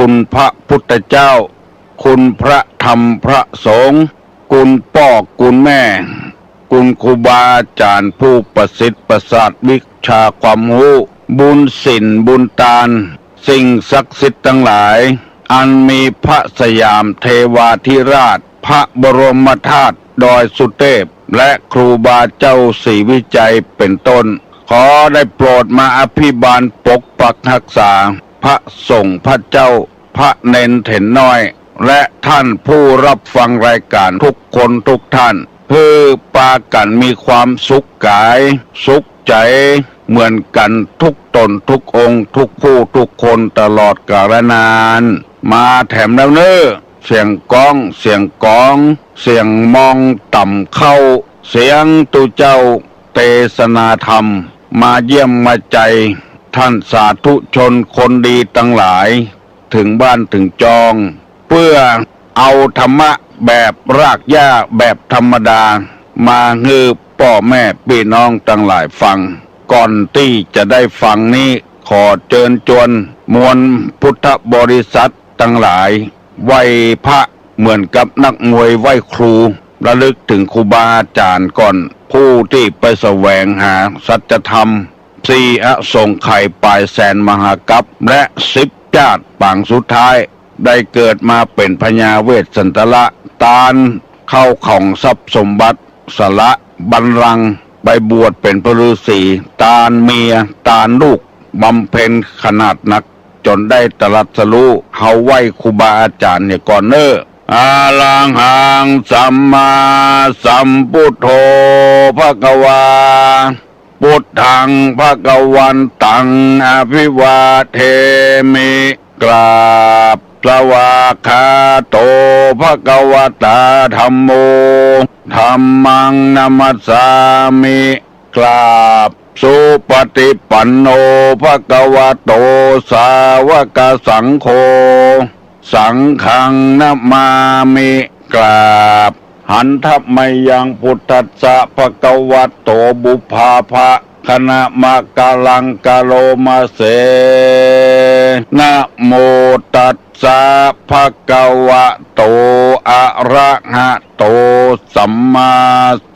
คุณพระพุทธเจ้าคุณพระธรรมพระสงฆ์คุณพ่อคุณแม่คุณครูบาอาจารย์ผู้ประสิทธิ์ประสาทวิชาความรู้บุญศีลบุญทานสิ่งศักดิ์สิทธิ์ทั้งหลายอันมีพระสยามเทวาธิราชพระบรมธาตุดอยสุเทพและครูบาเจ้าศรีวิจัยเป็นต้นขอได้โปรดมาอภิบาลปกปักรักษาพระสงฆ์พระเจ้าพระเนนเถนน้อยและท่านผู้รับฟังรายการทุกคนทุกท่านเพื่อปากันมีความสุขกายสุขใจเหมือนกันทุกตนทุกองค์ทุกผู้ทุกคนตลอดกาลนานมาแถมแล้วเน้อเสียงก้องเสียงกองเสียงมองต่ำเข้าเสียงตุเจ้าเทศนาธรรมมาเยี่ยมมาใจท่านสาธุชนคนดีทั้งหลายถึงบ้านถึงจองเพื่อเอาธรรมะแบบรากหญ้าแบบธรรมดามาฮือพ่อแม่พี่น้องทั้งหลายฟังก่อนที่จะได้ฟังนี้ขอเชิญชวนมวลพุทธบริษัททั้งหลายไหว้พระเหมือนกับนักมวยไหว้ครูระลึกถึงครูบาอาจารย์ก่อนผู้ที่ไปแสวงหาสัจธรรมสี่อสงไขยปลายแสนมหากัปและ10 ชาติปางสุดท้ายได้เกิดมาเป็นพญาเวสสันตละตาลเข้าของทรัพย์สมบัติสละบัลลังก์ไปบวชเป็นพระฤาษีตาลเมียตาลลูกบำเพ็ญขนาดหนักจนได้ตรัสรู้เฮาไหว้ครูบาอาจารย์เนี่ยก่อนเน้ออาลังหังสัมมาสัมพุทโธภควาพุทธังภวันตังอภิวาเทมิกราบสวากขาโตภควตาธัมโมธัมมังนัมสสามิกราบสุปฏิปันโนภควโตสาวกสังโฆสังฆังนะมามิกราบหันทัพมายังพุทธัสสะภควโตบุพาภะคณะมะกาลังกาโลมาเสนะโมตัสสะภะคะวะโตอะระหะโตสัมมา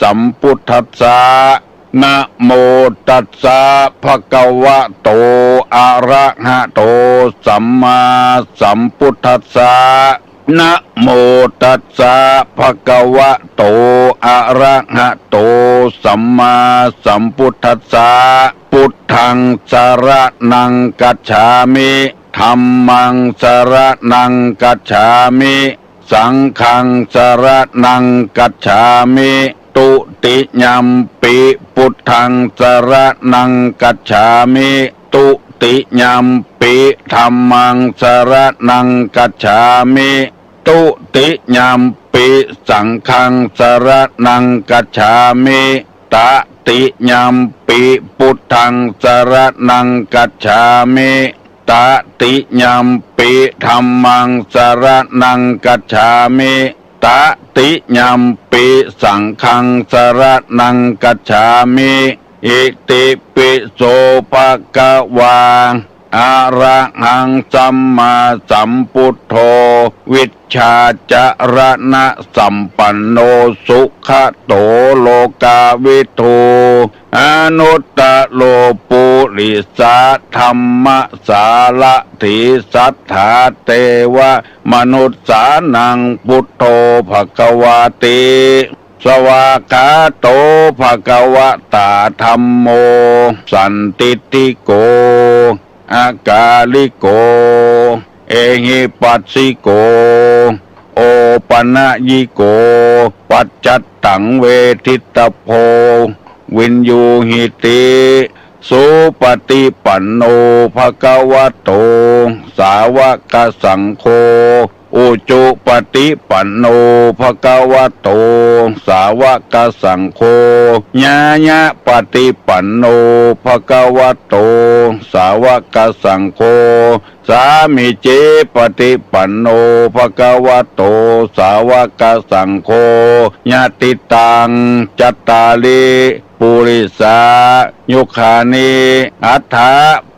สัมพุทธัสสะนะโมตัสสะภะคะวะโตอะระหะโตสัมมาสัมพุทธัสสะนะโมตัสสะภะคะวะโตอะระหะโตสัมมาสัมพุทธัสสะพุทธังสรณังกัจฉามิธัมมังสรณังกัจฉามิสังฆังสรณังกัจฉามิตุติยัมปิพุทธังสรณังกัจฉามิตุติยัมปิธัมมังสรณังกัจฉามิตุติยัมปิสังฆังสรณังกัจฉามิตติยัมปิพุทธังสรณังกัจฉามิตติยัมปิธัมมังสรณังกัจฉามิตติยัมปิสังฆังสรณังกัจฉามิอิติปิโสภะคะวาอะระหังสัมมาสัมพุทโธวิชชาจรณะสัมปันโนสุขโตโลกาวิทูอนุตตโลปุริสาธรรมสารถิสัทธาเทวมนุษสานังพุทโธภควาติสวากขาโตภควตาธัมโมสันติติโกอากาลิโกเอหิปัสสิโกโอปนะยิโกปัจจัตตังเวทิตโพวินยูหิติสุปฏิปันโนภควโตสาวกสังโฆอุจุปฏิปันโนภควโตสาวกสังโฆญาญะปฏิปันโนภควโต สาวกสังโฆสามิเจปฏิปันโนภะคะวะโตสาวกสังโฆญาติตังจัตตาลิปุริสายุคานิอัฏฐา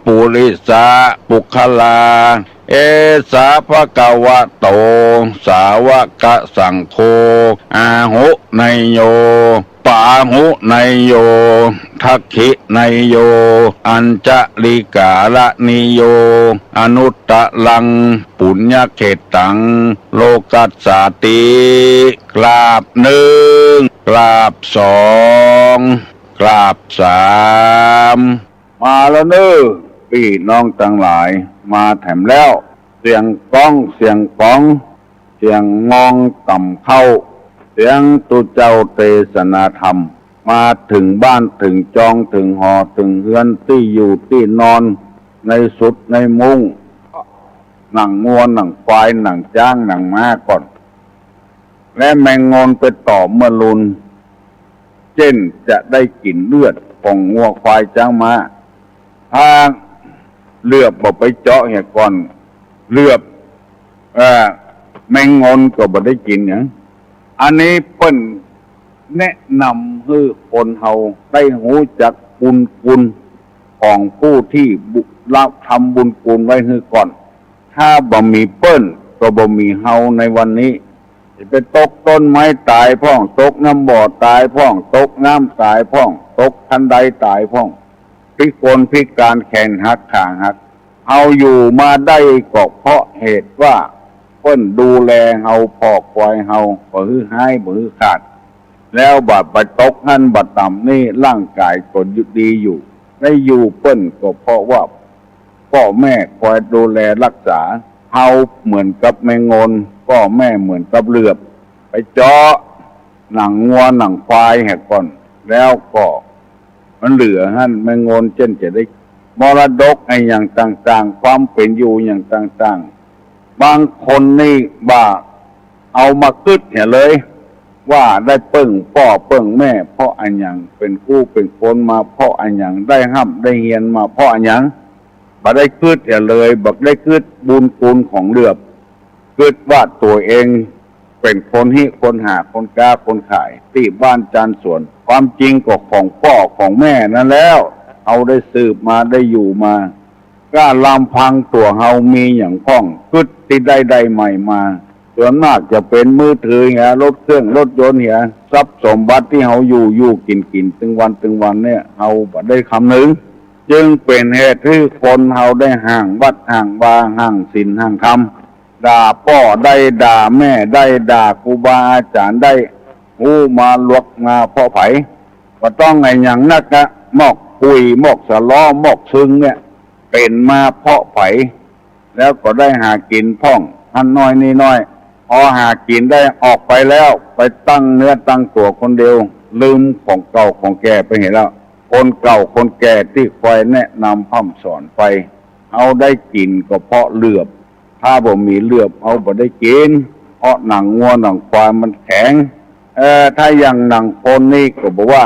ปุริสาปุคลาเอสาภะคะวะโตสาวกสังโฆอาหุไนโยปาหุไนโยทักขิไนโยอัญจลิกาละนิโยอนุตตะลังปุญญเขตังโลกัสสาติกราบหนึ่งกราบสองกราบสามมาแล้วเน้อพี่น้องทั้งหลายมาแถมแล้วเสียงก้องเสียงก้องเสียงงองต่ำเข้าเสียงตุเจ้าเทศนาธรรมมาถึงบ้านถึงจองถึงหอถึงเฮือนที่อยู่ที่นอนในสุดในมุ้งหนังงัวหนังควายหนังจ้างหนังม้าก่อนและแมงงอนไปต่อเมื่อลุนเช่นจะได้กลิ่นเลือดของงัวควายจ้างม้าถ้าเลือบบอกไปเจาะเหี่ยก่อนเลือบแมงงอนก็บ่ได้กินอย่างอันนี้เปิ้นแนะนำให้คนเฮาได้รู้จักบุญคุณของผู้ที่รับทำบุญคุณไว้ให้ก่อนถ้าบ่มีเปิ้นก็บ่มีเฮาในวันนี้จะไปตกต้นไม้ตายพ่องตกน้ำบ่อตายพ่องตกน้ำตายพ่องตกทันใดตายพ่องพิกลพิการแขนหักขาหักเฮาอยู่มาได้ก็เพราะเหตุว่าเพิ่นดูแลเฮาพอกควายเฮาบ่ฮื้อหายบ่ฮื้อขาดแล้วบาดไปตกหันบาดต่ำนี่ร่างกายก็ดีอยู่ได้อยู่เพิ่นก็เพราะว่าพ่อแม่คอยดูแลรักษาเฮาเหมือนกับแมงงนพ่อแม่เหมือนกับเหลือบไปเจาะหนังงัวหนังควายแหกก่อนแล้วก็มันเหลือหันแมงงนเช่นจะได้มรดกไอ้อย่างต่างๆความเป็นอยู่อย่างต่างๆบางคนนี่บ้าเอามาคึดเนี่ยเลยว่าได้เปิ้งพ่อเปิ้งแม่เพราะอันอย่างเป็นกู้เป็นคนมาเพราะอันอย่างได้ห้ำได้เฮียนมาเพราะอันอย่างบ่ได้คึดเนี่ยเลยบักได้คึดบุญคุณของเหลือบคึดว่าตัวเองเป็นคนที่คนหาคนกล้าคนขายที่บ้านจานสวนความจริงก็ของพ่อของแม่นั่นแล้วเอาได้สืบมาได้อยู่มาก็ลำพังตัวเฮามีอย่างพ้องคึดที่ได้ใหม่มาส่วนมากจะเป็นมือถือเหียรถเครื่องรถยนต์เหียทรัพย์สมบัติที่เฮาอยู่กินตึงวันเนี่ยเฮาบ่ได้คำนึงจึงเป็นเหตุที่คนเฮาได้ห่างวัดห่างวาห่างศีลห่างธรรมด่าพ่อได้ด่าแม่ได้ด่าครูบาอาจารย์ได้หูมาลวกมาพ่อไผก็ต้องไงอย่างนักะมอกคุยมอกสะล้อมอกซึ้งเนี่ยเป็นมาเพาะไผแล้วก็ได้หากินพ่องอันน้อยนี่น้อยพอหากินได้ออกไปแล้วไปตั้งเนื้อตั้งตัวคนเดียวลืมของเก่าของแก่ไปเห็นแล้วคนเก่าคนแก่ที่คอยแนะนำพร่ำสอนไปเอาได้กินก็เพราะเหลือบถ้าบ่มีเหลือบเอาบ่ได้กินเพราะหนังงัวหนังควายมันแข็งถ้าอย่างหนังคนนี่ก็บอกว่า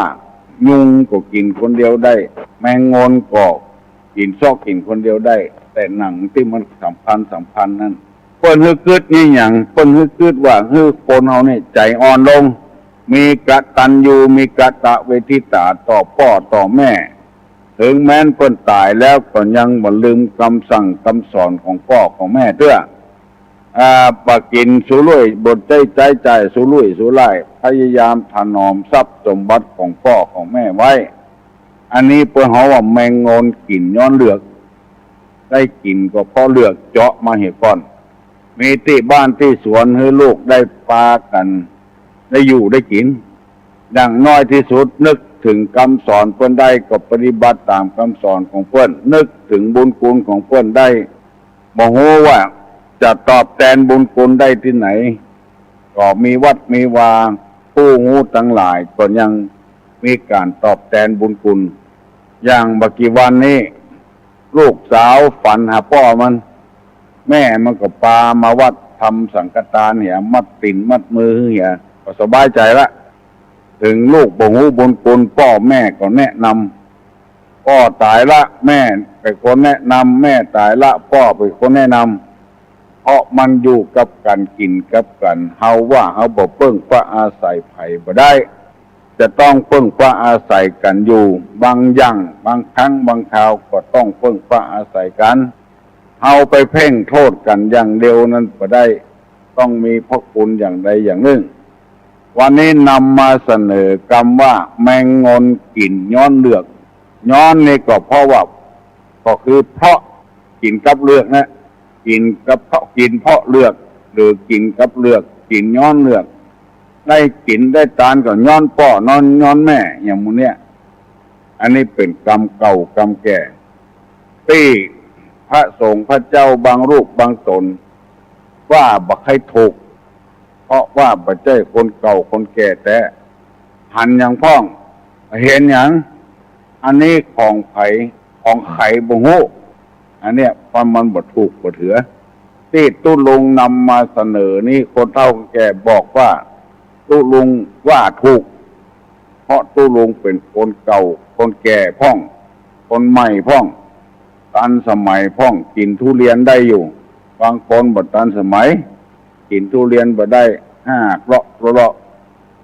ยุงก็กินคนเดียวได้แมงงอนก็กินซอกกินคนเดียวได้แต่หนังที่มันสำคัญนั้นเปิ้นฮึกึดนี่อย่างเปิ้นฮึกึดว่าฮึคนเฮานี่ใจอ่อนลงมีกตัญญูมีกตเวทิตาต่อพ่อต่อแม่ถึงแม้นเปิ้นตายแล้วก็ยังบ่ลืมคำสั่งคำสอนของพ่อของแม่เด้อปะกินสุรุ่ยบทใจสุรุ่ยสุร่ายพยายามถนอมทรัพย์สมบัติของพ่อของแม่ไว้อันนี้เปิ้นเฮาว่าแมงงอนกินย้อนเหลือกได้กินก็เพราะเลือกเจาะมาเห็ดก่อนมีที่บ้านที่สวนให้ลูกได้ปากันได้อยู่ได้กินดังน้อยที่สุดนึกถึงคำสอนเพื่อนได้ก็ปฏิบัติตามคำสอนของเพื่อนนึกถึงบุญคุณของเพื่อนได้บอกว่าจะตอบแทนบุญคุณได้ที่ไหนก็มีวัดมีวาผู้งูทั้งหลายก็ยังมีการตอบแทนบุญคุณอย่างบักกี่วันนี้ลูกสาวฝันหาพ่อมันแม่มันก็ปามาวัดทำสังฆทานเหี่ยมัดติ่นมัดมือเหี่ยก็สบายใจละถึงลูกบ่ฮู้บุญคุณพ่อแม่ก็แนะนำโอ พ่อตายละแม่เป็นคนแนะนำแม่ตายละพ่อเป็นคนแนะนำเพราะมันอยู่กับกันกินกับกันเฮาว่าเฮาบ่เปิ้งว่าอาศัยไผบ่ได้จะต้องเปิ้งว่าอาศัยกันอยู่บางอย่างบางครั้งบางคราวก็ต้องเปิ้งว่าอาศัยกันเฮาไปเพ่งโทษกันอย่างเดียวนั้นบ่ได้ต้องมีพระคุณอย่างใดอย่างหนึ่งวันนี้นำมาเสนอกรรมว่าแมงงนกินย้อนเลือกย้อนนี่ก็เพราะว่าก็คือเพราะกินกับเลือกนะกินกับเพราะกินเพราะเลือกหรือกินกับเลือกกินย้อนเลือกได้กินได้ตานก็ย้อนพ่อนอนย้อนแม่อย่างมูเนี้ยอันนี้เป็นกรรมเก่ากรรมแก่ที่พระสงฆ์พระเจ้าบางรูปบางตนว่าบักให้ถูกเพราะว่าบัจเจ้คนเก่าคนแก่แต่หันอย่างพ้องเห็นอย่างอันนี้ของไผ่ของไข่บุหูอันเนี้ยความมันบดถูกบดเถือที่ตุลุงนำมาเสนอนี่คนเฒ่าแก่บอกว่าตุลุงว่าถูกเพราะตุลุงเป็นคนเก่าคนแก่พ้องคนใหม่พ้องตันสมัยพ้องกินทุเรียนได้อยู่บางคนบดตันสมัยกินทุเรียนบ่ได้เลาะ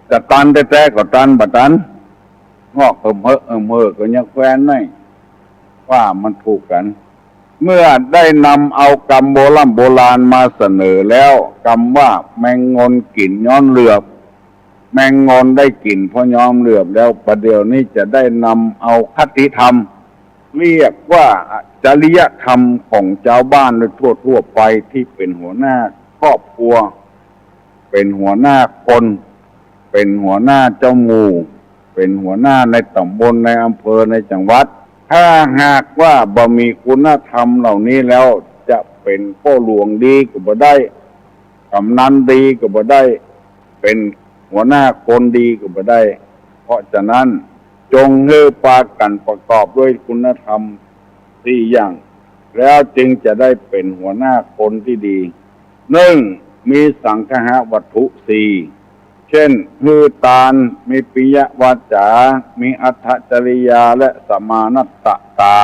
จะตันแต่ก็ตันบ่ตันงอกเมื่อก็ยังแควนไม่ว่ามันถูกกันเมื่อได้นำเอากรรมโบราณมาเสนอแล้วกรรมว่าแมงงนกินย้อนเหลือบแมงงนได้กินเพราะย้อมเหลือบแล้วประเดี๋ยวนี้จะได้นำเอาคติธรรมเรียกว่าจริยธรรมของชาวบ้านโดยทั่วไปที่เป็นหัวหน้าครอบครัวเป็นหัวหน้าคนเป็นหัวหน้าเจ้าหมู่เป็นหัวหน้าในตำบลในอำเภอในจังหวัดถ้าหากว่าบ่มีคุณธรรมเหล่านี้แล้วจะเป็นพ่อหลวงดีก็บ่ได้กำนันดีก็บ่ได้เป็นหัวหน้าคนดีก็บ่ได้เพราะฉะนั้นจงเฮือปากันประกอบด้วยคุณธรรมสี่อย่างแล้วจึงจะได้เป็นหัวหน้าคนที่ดีหนึ่งมีสังฆะวัตถุสี่เช่นคือตานมีปิยวาจามีอัตถจริยาและสมานัตตา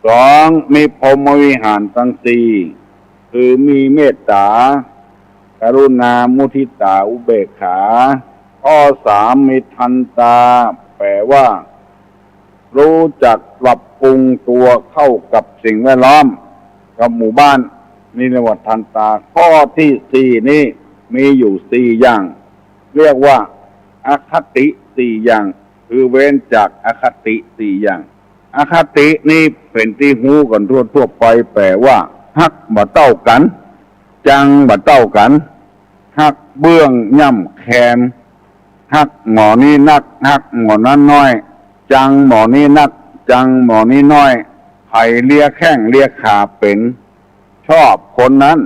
สองมีพรหมวิหารทั้งสี่คือมีเมตตากรุณามุทิตาอุเบกขาข้อสามมีทันตาแปลว่ารู้จักปรับปรุงตัวเข้ากับสิ่งแวดล้อมกับหมู่บ้านนี่เรียกว่าทันตาข้อที่สี่นี้มีอยู่สี่อย่างเรียกว่าอคติสี่อย่างคือเว้นจากอคติสี่อย่างอคตินี่เป็นที่หูกันทั่วไปแปลว่าฮักบ่เต้ากันจังบ่เต้ากันฮักเบื้องย่ำแคนฮักหมอนี้นักฮักหมอนั้นน้อยจังหมอนี้นักจังหมอนี้น้อยไผ่เลียแข้งเลียขาเป็นชอบคนนั้น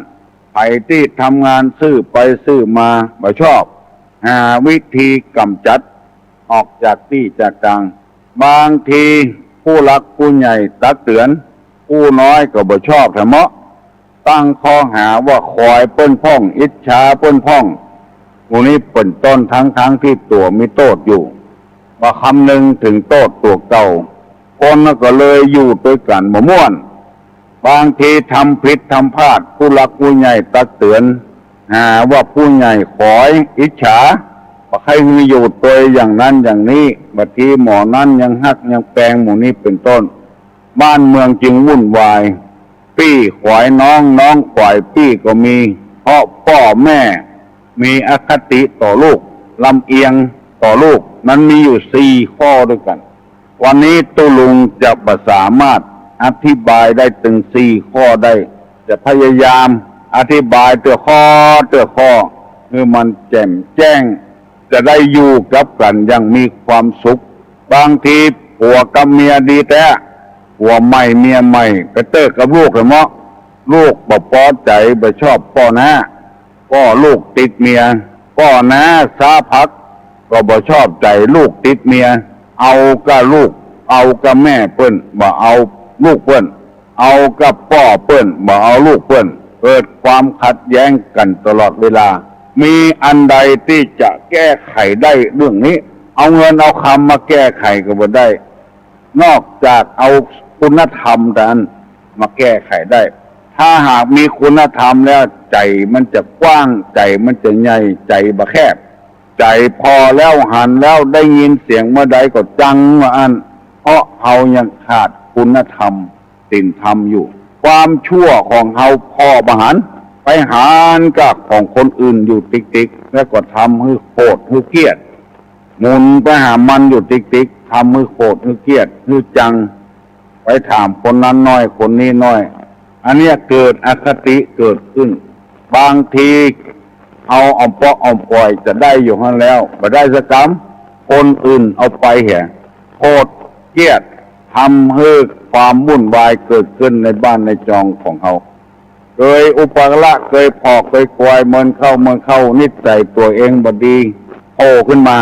ไผ่ที่ทำงานซื้อไปซื้อมาบ่ชอบหาวิธีกำจัดออกจากที่จากทางบางทีผู้หลักผู้ใหญ่ตักเตือนผู้น้อยก็บ่ชอบแต่เมาะตั้งข้อหาว่าคอยเปิ้นพ่องอิจฉาเปิ้นพ่องผู้นี้เป็นต้นทั้งที่ตัวมีโทษอยู่ว่าคำหนึ่งถึงโทษตัวเก่าคนก็เลยอยู่ด้วยกันบ่ม่วนบางทีทำผิดทำพลาดผู้หลักผู้ใหญ่ตักเตือนหาว่าผู้ใหญ่ขอยอิจฉาว่าใครมีอยู่ตัวอย่างนั้นอย่างนี้บางทีหมอนั้นยังฮักยังแปลงหมู่นี้เป็นต้นบ้านเมืองจึงวุ่นวายปี้ขวายน้องขวายปี้ก็มีเพราะพ่อแม่มีอคติต่อลูกลำเอียงต่อลูกนั้นมีอยู่สี่ข้อด้วยกันวันนี้ตุลุงจะสามารถอธิบายได้ถึงสี่ข้อได้จะพยายามอธิบายตัวข้อคือมันแจ่มแจ้งจะได้อยู่กับกันอย่างมีความสุขบางทีผัวกับเมียดีแต่ผัวใหม่เมียใหม่ก็เตอกับลูกเลยเนาะลูกบ่พอใจบ่ชอบพ่อนะพ่อลูกติดเมียพ่อนะสาพักก็บ่ชอบใจลูกติดเมียเอากับลูกเอากับแม่เปิ้นบ่เอาลูกเปิ้นเอากับพ่อเปิ้นบ่เอาลูกเปิ้นเกิดความขัดแย้งกันตลอดเวลามีอันใดที่จะแก้ไขได้เรื่องนี้เอาเงินเอาคำมาแก้ไขก็บ่ได้ นอกจากเอาคุณธรรมนั้นมาแก้ไขได้ถ้าหากมีคุณธรรมแล้วใจมันจะกว้างใจมันจะใหญ่ใจบ่แคบใจพอแล้วหันแล้วได้ยินเสียงเมื่อใดก็จังว่าอันเพราะเขายังขาดคุณธรรมศีลธรรมอยู่ความชั่วของเขาพอบหันไปหารกับของคนอื่นอยู่ติ๊กๆแล้วก็ทำให้โกรธให้เครียดหมุนไปหามันอยู่ติ๊กๆทำให้โกรธให้เครียดให้จังไปถามคนนั้นน้อยคนนี้น้อยอันนี้เกิดอคติเกิดขึ้นบางทีเอาเปาะเอาปล่อยจะได้อยู่ข้างแล้วบ่ได้สักคำคนอื่นเอาไปเหี้ยโกรธเครียดทำให้ความวุ่นวายเกิดขึ้นในบ้านในจองของเขาเคยอุปละเคยพอกเคยควายมันเข้านิสัยตัวเองบดีโผล่ขึ้นมา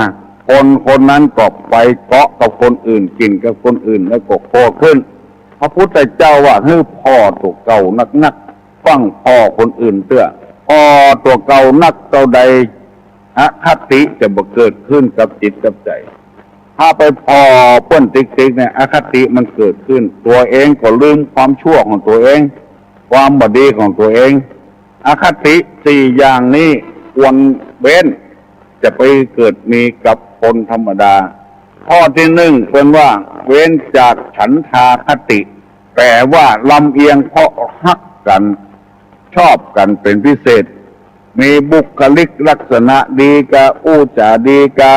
คนนั้นก็ไปเกาะกับคนอื่นกินกับคนอื่นแล้วก็โผล่ขึ้นพระพุทธเจ้าว่าให้พ่อตัวเก่านักฟังพ่อคนอื่นเตื้อพ่อตัวเก่านักเก่าใดอคติจะบ่เกิดขึ้นกับจิตกับใจถ้าไปพอเปิ้นติ๊กเนี่ยอคติมันเกิดขึ้นตัวเองก็ลืมความชั่วของตัวเองความบดีของตัวเองอคติสี่อย่างนี้ควรเว้นจะไปเกิดมีกับคนธรรมดาข้อที่หนึ่งเป็นว่าเว้นจากฉันทาคติแปลว่าลำเอียงเพราะฮักกันชอบกันเป็นพิเศษมีบุคลิกลักษณะดีกาอู้จาดีกา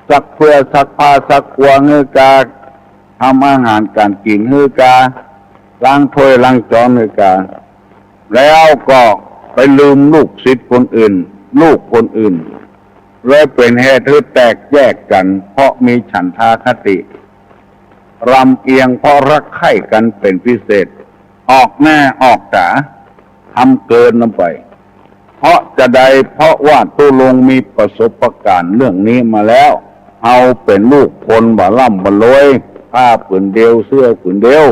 สักเพื่อสักผ้าสักครัวเฮือกาทำอาหารการกินเฮือกาล้างถ้วยล้างจานเฮือกาแล้วก็ไปลืมลูกศิษย์คนอื่นลูกคนอื่นเลยเป็นเหตุให้แตกแยกกันเพราะมีฉันทาคติรำเอียงเพราะรักใคร่กันเป็นพิเศษออกหน้าออกตาทำเกินลงไปเพราะจะใดเพราะว่าตุลงมีประสบการณ์เรื่องนี้มาแล้วเอาเป็นลูกคนบ่ล่ำบ่รวยผ้าผืนเดียวเสื้อผืนเดียว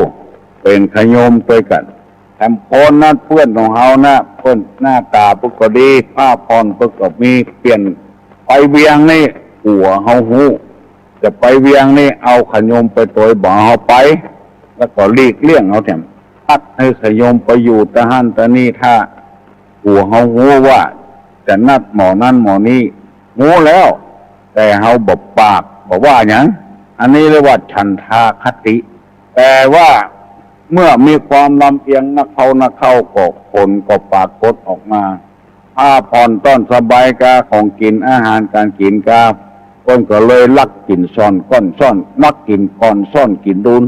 เป็นขยมไปกันแถมคนนั้นเพื่อนของเฮานะเพื่อนหน้าตาปกติผ้าพรปกติมีเปลี่ยนไปเวียงนี่หัวเฮาหูจะไปเวียงนี่เอาขยมไปตัวบ่เฮาไปแล้วก็ลีกเลี่ยงเอาแถมพัดให้ขยมไปอยู่ตะหันตะนี่ถ้าหัวเฮาหูว่าจะนัดหมอนั่นหมอนี้หูแล้วแต่เฮาบอกปากบอกว่าอย่างอันนี้เรียกว่าฉันทาคติแต่ว่าเมื่อมีความลำเอียงนักเข้าก็คนก็ปากกดออกมาผ้าผ่อนต้อนสบายกาของกินอาหารการกินกาคนก็เลยลักกินซ่อนก้อนซ่อนมักกินก่อนซ่อนกินดุน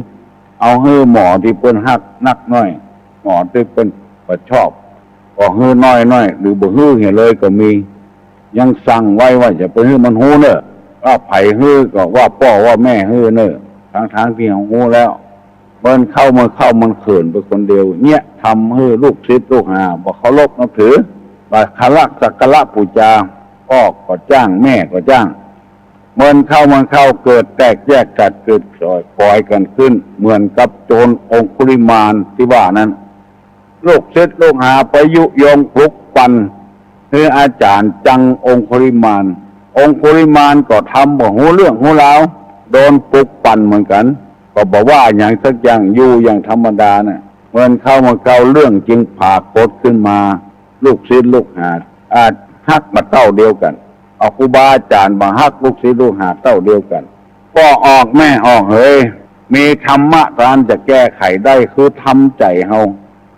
เอาฮื้อหมอที่เปิ้นฮักนักน้อยหมอที่เปิ้นประชอบก็ฮื้อน้อยหรือบ่ฮื้อเหี้ยเลยก็มียังสั่งไว้ว่าจะไปฮื้อมันฮู้เนอะว่าไผฮื้อก็ว่าพ่อว่าแม่ฮื้อเนอะทางที่เฮาฮู้แล้วเปิ้นเข้ามันเขินไปคนเดียวเนี่ยทำฮื้อลูกศิษย์ลูกหาบ่เคารพนับถือบ่คารักสักการะบูชาพ่อก็จ้างแม่ก็จ้างมันเข้าเกิดแตกแยกกัดเกิดปล่อยกันขึ้นเหมือนกับโจรองคุลิมานที่ว่านั้นลูกศิษย์ลูกหาไปยุยงปลุกปั่นคืออาจารย์จังองคุลิมานก็ทำบ่ฮู้เรื่องฮู้ราวโดนปลุกปั่นเหมือนกันก็บอกว่าอย่างสักอย่างอยู่อย่างธรรมดาน่ะเหมือนเข้าเรื่องจึงผ่ากฏขึ้นมาลูกศิษย์ลูกหาอาจฮักมาเต้าเดียวกันเอาครูบาอาจารย์มาฮักลูกศิษย์ลูกหาเต้าเดียวกันก็ออกแม่ออกเฮ้ยมีธรรมะการจะแก้ไขได้คือทำใจเฮา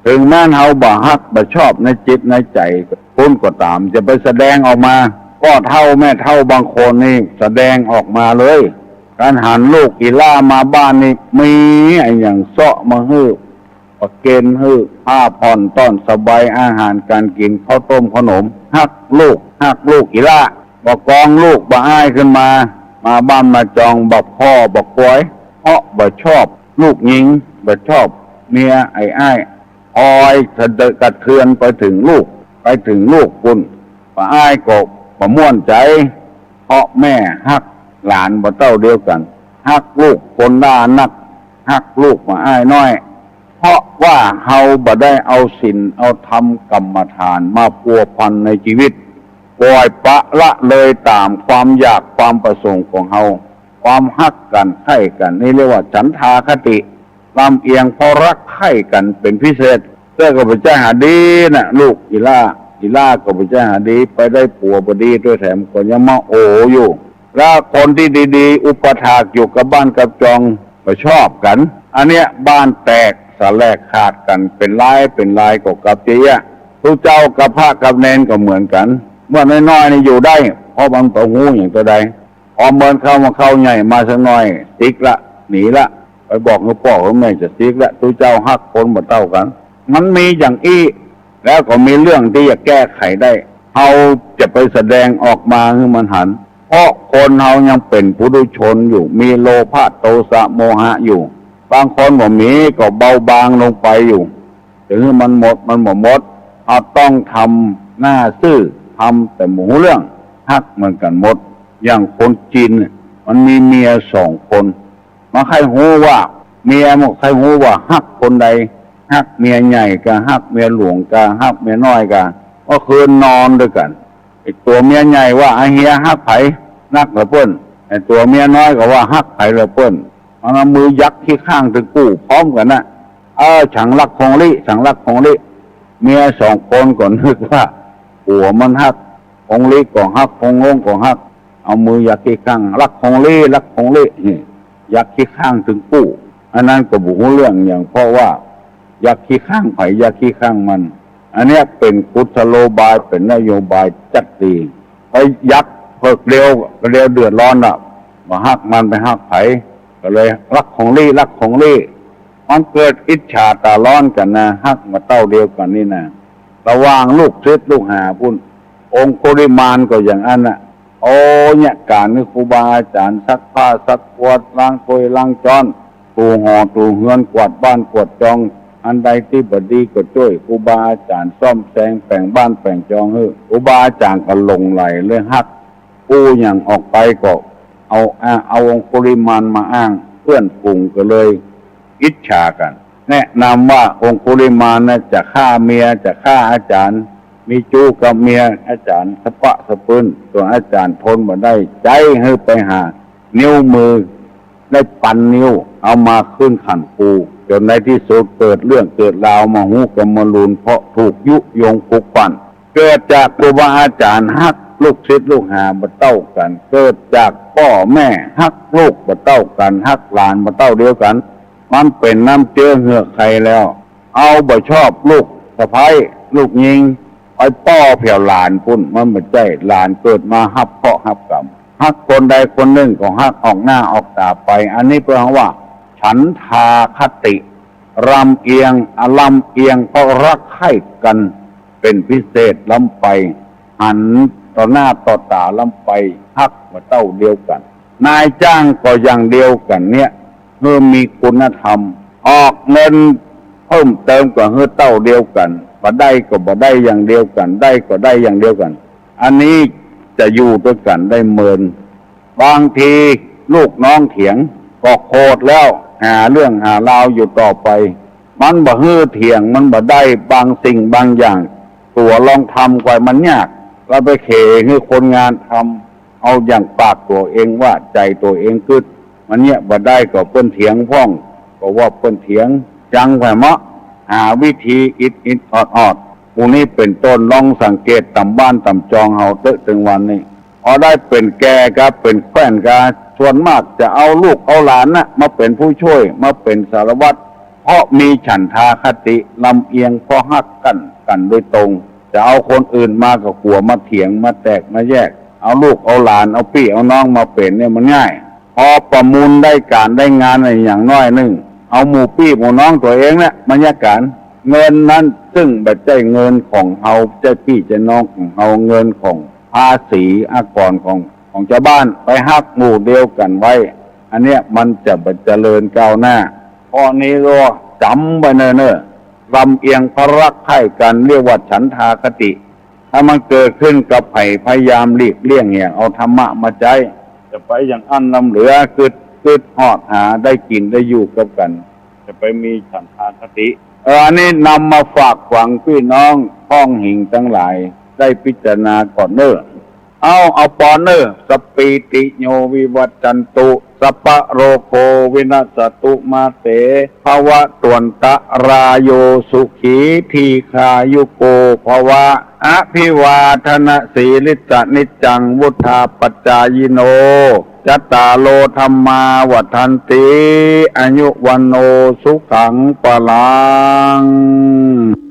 ถึงแม้เฮาบ่ฮักบ่ชอบในจิตในใจคนก็ตามจะไปแสดงออกมาก็เท่าแม่เท่าบางคนนี่แสดงออกมาเลยการหันลูกกีฬามาบ้านนี่มีไอ้อย่างเสาะมาฮื้อประเกณฑ์ฮื้อผ้าผ่อนต้อนสบายอาหารการกินข้าวต้มขนมฮักลูกกีฬาบ่กองลูกบ่อ้ายขึ้นมาบ้านมาจองบ่พ่อบ่ควยเพราะบ่ชอบลูกหญิงบ่ชอบเมียไอ้อ้ายออยกระเทือนไปถึงลูกคุณบ่อ้ายก็บ่ม่วนใจเพราะแม่ฮักหลานบ่เต้าเดียวกันฮักลูกคนหน้านักฮักลูกมาอ้ายน้อยเพราะว่าเฮาบ่ได้เอาศีลเอาธรรมกรรมฐานมาพัวพันในชีวิตปล่อยปะละเลยตามความอยากความประสงค์ของเฮา ความฮักกันใคร่กันนี่เรียกว่าฉันทาคติลำเอียงเพราะรักใคร่กันเป็นพิเศษเจ้าก็ไปใจหาดีนะลูกอีล่าก็ไปใจหาดีไปได้ผัวบดีด้วยแถมก็ยังมาโออยู่แล้วคนที่ดีๆอุปถากอยู่กับบ้านกับจองก็ชอบกันอันเนี้ยบ้านแตกสลายขาดกันเป็นลายก็กับเจี๊ยทุกเจ้ากับพระกับเนนก็เหมือนกันเมื่อน้อยๆนี่อยู่ได้เพราะบางตัวหูอย่างตัวใดพอเมินเข้าใหญ่มาสักหน่อยติ๊กละหนีละไปบอกกับพ่อกับแม่จะติ๊กละทุกเจ้าฮักคนหมดเท่ากันมันมีอย่างอี้แล้วก็มีเรื่องที่จะแก้ไขได้เอาจะไปแสดงออกมาให้มันหันเพราะคนเรายังเป็นปุถุชนอยู่มีโลภะโทสะโมหะอยู่บางคนบ่มีก็เบาบางลงไปอยู่ถึงมันหมดเอาต้องทำหน้าซื่อทำแต่หมูเรื่องฮักเหมือนกันหมดอย่างคนจีนมันมีเมีย2 คนมาใครหูว่าเมียมันใครหูว่าฮักคนใดฮักเมียใหญ่กับฮักเมียหลวงกับฮักเมียน้อยกับก็คืนนอนด้วยกันไอ้ตัวเมียใหญ่ว่าไอ้เฮียฮักไผนักละเปิ้นไอ้ตัวเมียน้อยก็ว่าฮักไผละเปิ้นมันเอามือยักที่ข้างถึงกู้พร้อมกันนะฉังรักของลิเมีย2 คนก่อนนึกว่าผัวมันฮักของลิก็ฮักของงงก็ฮักเอามือยักที่ข้างรักของลินี่ยักที่ข้างถึงกู้อันนั้นก็บุเรื่องอย่างเพราะว่ายักขี้ข้างไผ่ยักขี้ข้างมันอันนี้เป็นกุศโลบายเป็นนโยบายจัดดีไปยักเพิกเร็วเดือดร้อนอ่ะมาฮักมันไปฮักไผ่ก็เลยรักของลี่มันเกิดอิจฉาตาร้อนกันนะฮักมาเต้าเดียวกันนี่นะระว่างลูกเซตลูกหาพุ่นองค์ปริมาณก็อย่างนั้นน่ะโอ้เนี่ยการนี่ครูบาอาจารย์ซักผ้าซักกวาดล้างถ้วยล้างจานตูห่อตูเฮือนกวาดบ้านกวาดจองอันใดที่บดีก็ช่วยครูบาอาจารย์ซ่อมแซงแปลงบ้านแปลงจองครูบาอาจารย์ก็ลงไหลเลยฮักผู้อย่างออกไปก็เอาองค์ปริมาณมาอ้างเพื่อนฝูงก็เลยอิจฉากันแนะนำว่าองค์ปริมาณนะจะฆ่าเมียจะฆ่าอาจารย์มีจู้กับเมียอาจารย์สะปะสะปืนส่วนอาจารย์ทนมาได้ใจให้ไปหานิ้วมือได้ปันนิ้วเอามาขึ้นขันปูจนในที่สุดเกิดเรื่องเกิดราวมาหูกำมลูนเพราะถูกยุยงปลุกปั่นเกิดจากครูบาอาจารย์ฮักลูกศิษย์ลูกหามาเต้ากันเกิดจากพ่อแม่ฮักลูกมาเต้ากันฮักหลานมาเต้าเดียวกันมันเป็นน้ำเจือเหือกใครแล้วเอาบ่ชอบลูกสะใภ้ลูกยิงไอ้ป้อเผียวหลานพุ่นมันไม่ใช่หลานเกิดมาฮับเพราะฮับกรรมฮักคนใดคนหนึ่งก็ฮักออกหน้าออกตาไปอันนี้แปลว่าฉันทาคติลำเอียงก็รักใคร่กันเป็นพิเศษล้ำไปหันต่อหน้าต่อตาล้ำไปฮักมาเต้าเดียวกันนายจ้างก็อย่างเดียวกันเนี่ยเมื่อมีคุณธรรมออกเงินเพิ่มเติมกว่าเมื่อเต้าเดียวกันบ่ได้ก็บ่ได้อย่างเดียวกันได้ก็ได้อย่างเดียวกันอันนี้จะอยู่ด้วยกันได้เมินบางทีลูกน้องเถียงก็โคตรแล้วหาเรื่องหาราวอยู่ต่อไปมันบ่ฮื้อเถียงมันบ่ได้บางสิ่งบางอย่างตัวลองทำกว่ามันยากเราไปเขให้คนงานทำเอาอย่างปากตัวเองว่าใจตัวเองกึดมันเนี่ยบ่ได้ก็เปิ้นเถียงพ้องก็ว่าเปิ้นเถียงจังไว้เมาะหาวิธีอิดออดพวกนี้เป็นต้นลองสังเกตตำบ้านตำจองเฮาเตะถึงวันนี้พอได้เป็นแก่ก็เป็นแฟนก็ส่วนมากจะเอาลูกเอาหลานน่ะมาเป็นผู้ช่วยมาเป็นสารวัตรเพราะมีฉันทาคติลำเอียงเพราะฮักกันโดยตรงจะเอาคนอื่นมากับหัวมาเถียงมาแตกมาแยกเอาลูกเอาหลานเอาพี่เอาน้องมาเป็นเนี่ยมันง่ายพอประมูลได้การได้งานอะไรอย่างน้อยนึงเอาหมู่พี่หมู่น้องตัวเองเนี่ยมาแยกกันเงินนั้นซึ่งบัดใจเงินของเฮาใจพี่ใจน้องของเฮาเงินของภาษีอากรของชาวบ้านไปฮักหมู่เดียวกันไว้อันเนี้ยมันจะเจริญก้าวหน้าข้อนี้ก็จำไว้เน้อลำเอียงพระรักใคร่กันเรียกว่าฉันทาคติถ้ามันเกิดขึ้นกับไผ่พยายามหลีกเลี่ยงเนี่ยเอาธรรมะมาใจจะไปอย่างอันลำเหลือคืดหอดหาได้กินได้อยู่กับกันจะไปมีฉันทาคติอันนี้นำมาฝากฝังพี่น้องพ้องหิ่งทั้งหลายได้พิจารณาก่อนเน้อเอาปอนเนอร์สปีติโยวิวัตจันตุ สัพพะโรโควินัสตุมาเตภวะตวนตะรายโยสุขีทีคายุโกภวะอภิวาทนาสีลิสนิจจังวุธาปัจจายโนจัตตาโลธรรมาวัฏันติอายุวันโนสุขังปะลัง